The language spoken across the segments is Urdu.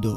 2,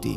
3,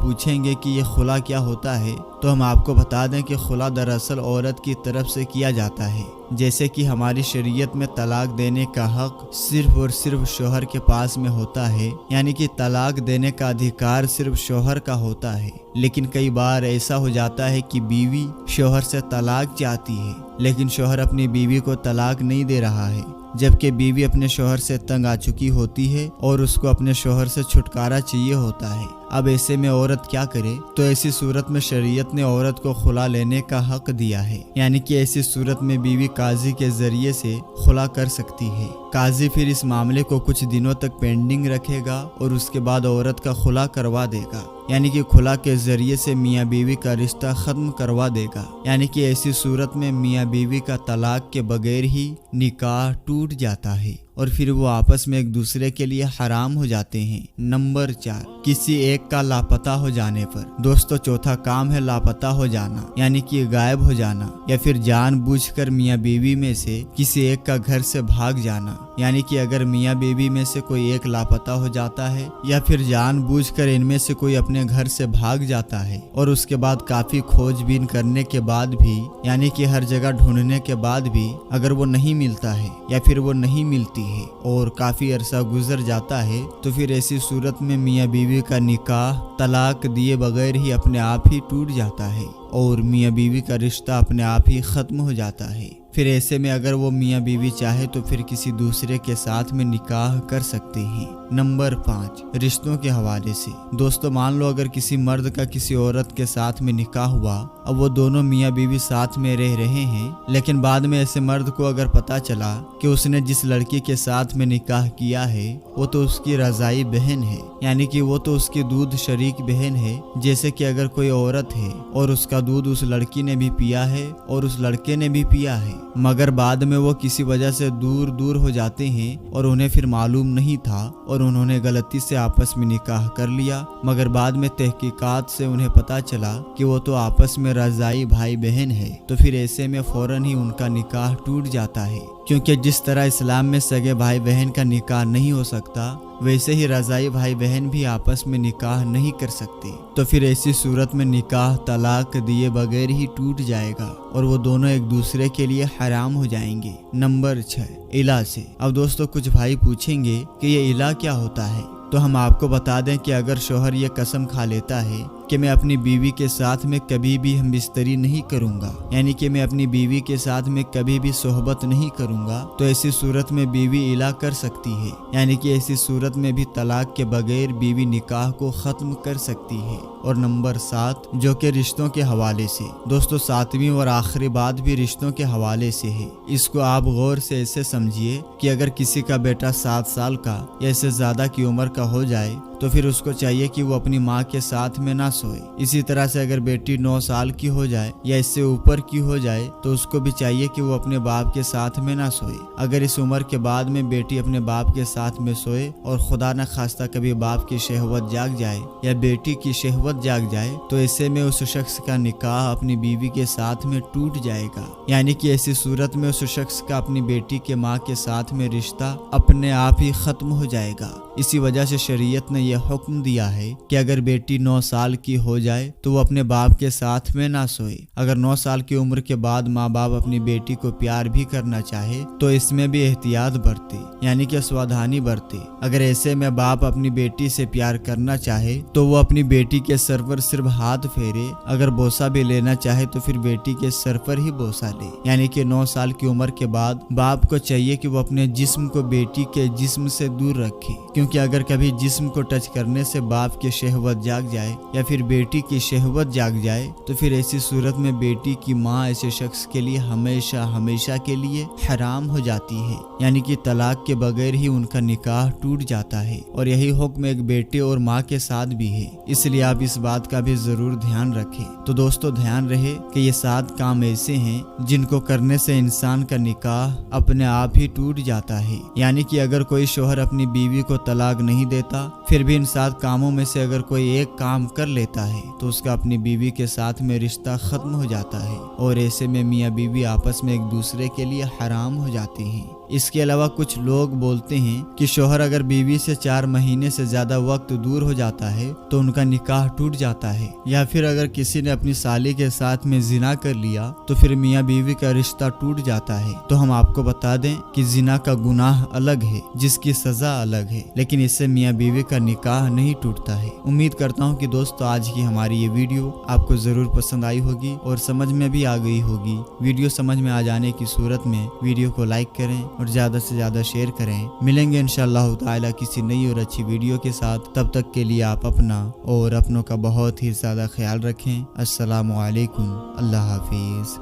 پوچھیں گے کہ یہ خلا کیا ہوتا ہے، تو ہم آپ کو بتا دیں کہ خلا دراصل عورت کی طرف سے کیا جاتا ہے۔ جیسے کہ ہماری شریعت میں طلاق دینے کا حق صرف اور صرف شوہر کے پاس میں ہوتا ہے، یعنی کہ طلاق دینے کا ادھیکار صرف شوہر کا ہوتا ہے۔ لیکن کئی بار ایسا ہو جاتا ہے کہ بیوی شوہر سے طلاق چاہتی ہے، لیکن شوہر اپنی بیوی کو طلاق نہیں دے رہا ہے، جبکہ بیوی اپنے شوہر سے تنگ آ چکی ہوتی ہے اور اس کو اپنے شوہر سے چھٹکارا چاہیے ہوتا ہے۔ اب ایسے میں عورت کیا کرے؟ تو ایسی صورت میں شریعت نے عورت کو خلا لینے کا حق دیا ہے، یعنی کہ ایسی صورت میں بیوی قاضی کے ذریعے سے خلا کر سکتی ہے۔ قاضی پھر اس معاملے کو کچھ دنوں تک پینڈنگ رکھے گا اور اس کے بعد عورت کا خلا کروا دے گا، یعنی کہ خلا کے ذریعے سے میاں بیوی کا رشتہ ختم کروا دے گا۔ یعنی کہ ایسی صورت میں میاں بیوی کا طلاق کے بغیر ہی نکاح ٹوٹ جاتا ہے اور پھر وہ آپس میں ایک دوسرے کے لیے حرام ہو جاتے ہیں۔ نمبر 4، کسی ایک کا لاپتہ ہو جانے پر۔ دوستو چوتھا کام ہے لاپتہ ہو جانا، یعنی کہ غائب ہو جانا یا پھر جان بوجھ کر میاں بیوی میں سے کسی ایک کا گھر سے بھاگ جانا۔ یعنی کہ اگر میاں بیوی میں سے کوئی ایک لاپتہ ہو جاتا ہے یا پھر جان بوجھ کر ان میں سے کوئی اپنے گھر سے بھاگ جاتا ہے اور اس کے بعد کافی کھوج بین کرنے کے بعد بھی، یعنی کہ ہر جگہ ڈھونڈنے کے بعد بھی اگر وہ نہیں ملتا ہے یا پھر وہ نہیں ملتی ہے اور کافی عرصہ گزر جاتا ہے، تو پھر ایسی صورت میں میاں بیوی کا نکاح طلاق دیے بغیر ہی اپنے آپ ہی ٹوٹ جاتا ہے اور میاں بیوی کا رشتہ اپنے آپ ہی ختم ہو جاتا ہے۔ پھر ایسے میں اگر وہ میاں بیوی چاہے تو پھر کسی دوسرے کے ساتھ میں نکاح کر سکتے ہیں۔ نمبر 5، رشتوں کے حوالے سے۔ دوستو مان لو اگر کسی مرد کا کسی عورت کے ساتھ میں نکاح ہوا، اب وہ دونوں میاں بیوی ساتھ میں رہ رہے ہیں، لیکن بعد میں ایسے مرد کو اگر پتا چلا کہ اس نے جس لڑکی کے ساتھ میں نکاح کیا ہے وہ تو اس کی رضائی بہن ہے، یعنی کہ وہ تو اس کی دودھ شریک بہن ہے۔ جیسے کہ اگر کوئی عورت ہے اور اس کا دودھ اس لڑکی نے بھی پیا ہے اور اس لڑکے نے بھی پیا ہے، مگر بعد میں وہ کسی وجہ سے دور ہو جاتے ہیں اور انہیں پھر معلوم نہیں تھا اور انہوں نے غلطی سے آپس میں نکاح کر لیا، مگر بعد میں تحقیقات سے انہیں پتا چلا کہ وہ تو آپس میں رضائی بھائی بہن ہے، تو پھر ایسے میں فوراً ہی ان کا نکاح ٹوٹ جاتا ہے۔ کیونکہ جس طرح اسلام میں سگے بھائی بہن کا نکاح نہیں ہو سکتا، ویسے ہی رضائی بھائی بہن بھی آپس میں نکاح نہیں کر سکتے، تو پھر ایسی صورت میں نکاح طلاق دیے بغیر ہی ٹوٹ جائے گا اور وہ دونوں ایک دوسرے کے لیے حرام ہو جائیں گے۔ نمبر 6، الہ سے۔ اب دوستو کچھ بھائی پوچھیں گے کہ یہ الہ کیا ہوتا ہے، تو ہم آپ کو بتا دیں کہ اگر شوہر یہ قسم کھا لیتا ہے کہ میں اپنی بیوی کے ساتھ میں کبھی بھی ہم بستری نہیں کروں گا، یعنی کہ میں اپنی بیوی کے ساتھ میں کبھی بھی صحبت نہیں کروں گا، تو ایسی صورت میں بیوی الہ کر سکتی ہے، یعنی کہ ایسی صورت میں بھی طلاق کے بغیر بیوی نکاح کو ختم کر سکتی ہے۔ اور نمبر 7، جو کہ رشتوں کے حوالے سے۔ دوستو 7ویں اور آخری بات بھی رشتوں کے حوالے سے ہے۔ اس کو آپ غور سے ایسے سمجھیے کہ اگر کسی کا بیٹا 7 سال کا یا اس سے زیادہ کی عمر کا ہو جائے تو پھر اس کو چاہیے کہ وہ اپنی ماں کے ساتھ میں نہ سوئے۔ اسی طرح سے اگر بیٹی 9 سال کی ہو جائے یا اس سے اوپر کی ہو جائے تو اس کو بھی چاہیے کہ وہ اپنے باپ کے ساتھ میں نہ سوئے۔ اگر اس عمر کے بعد میں بیٹی اپنے باپ کے ساتھ میں سوئے اور خدا نہ خواستہ کبھی باپ کی شہوت جاگ جائے یا بیٹی کی شہوت جاگ جائے تو ایسے میں اس شخص کا نکاح اپنی بیوی کے ساتھ میں ٹوٹ جائے گا، یعنی کہ ایسی صورت میں اس شخص کا اپنی بیٹی کے ماں کے ساتھ میں رشتہ اپنے آپ ہی ختم ہو جائے گا۔ اسی وجہ سے شریعت نے یہ حکم دیا ہے کہ اگر بیٹی 9 سال کی ہو جائے تو وہ اپنے باپ کے ساتھ میں نہ سوئے۔ اگر 9 سال کی عمر کے بعد ماں باپ اپنی بیٹی کو پیار بھی کرنا چاہے تو اس میں بھی احتیاط برتے، یعنی کہ ساودھانی برتے۔ اگر ایسے میں باپ اپنی بیٹی سے پیار کرنا چاہے تو وہ اپنی بیٹی کے سر پر صرف ہاتھ پھیرے، اگر بوسہ بھی لینا چاہے تو پھر بیٹی کے سر پر ہی بوسہ لے، یعنی کہ 9 سال کی عمر کے بعد باپ کو چاہیے کہ وہ اپنے جسم کو بیٹی کے جسم سے دور رکھے، کیونکہ اگر کبھی جسم کو ٹچ کرنے سے باپ کی شہوت جاگ جائے یا پھر بیٹی کی شہوت جاگ جائے تو پھر ایسی صورت میں بیٹی کی ماں ایسے شخص کے لیے ہمیشہ کے لیے حرام ہو جاتی ہے، یعنی کہ طلاق کے بغیر ہی ان کا نکاح ٹوٹ جاتا ہے۔ اور یہی حکم ایک بیٹے اور ماں کے ساتھ بھی ہے، اس لیے آپ اس بات کا بھی ضرور دھیان رکھیں۔ تو دوستو دھیان رہے کہ یہ 7 کام ایسے ہیں جن کو کرنے سے انسان کا نکاح اپنے آپ ہی ٹوٹ جاتا ہے، یعنی کہ اگر کوئی شوہر اپنی بیوی کو طلاق نہیں دیتا پھر بھی ان 7 کاموں میں سے اگر کوئی ایک کام کر لیتا ہے تو اس کا اپنی بیوی کے ساتھ میں رشتہ ختم ہو جاتا ہے اور ایسے میں میاں بیوی آپس میں ایک دوسرے کے لیے حرام ہو جاتے ہیں۔ اس کے علاوہ کچھ لوگ بولتے ہیں کہ شوہر اگر بیوی سے 4 مہینے سے زیادہ وقت دور ہو جاتا ہے تو ان کا نکاح ٹوٹ جاتا ہے، یا پھر اگر کسی نے اپنی سالی کے ساتھ میں زنا کر لیا تو پھر میاں بیوی کا رشتہ ٹوٹ جاتا ہے۔ تو ہم آپ کو بتا دیں کہ زنا کا گناہ الگ ہے جس کی سزا الگ ہے، لیکن اس سے میاں بیوی کا نکاح نہیں ٹوٹتا ہے۔ امید کرتا ہوں کہ دوستو آج کی ہماری یہ ویڈیو آپ کو ضرور پسند آئی ہوگی اور سمجھ میں بھی آ گئی ہوگی۔ ویڈیو سمجھ میں آ جانے کی صورت میں ویڈیو کو لائک کریں اور زیادہ سے زیادہ شیئر کریں۔ ملیں گے انشاءاللہ تعالی کسی نئی اور اچھی ویڈیو کے ساتھ، تب تک کے لیے آپ اپنا اور اپنوں کا بہت ہی زیادہ خیال رکھیں۔ السلام علیکم، اللہ حافظ۔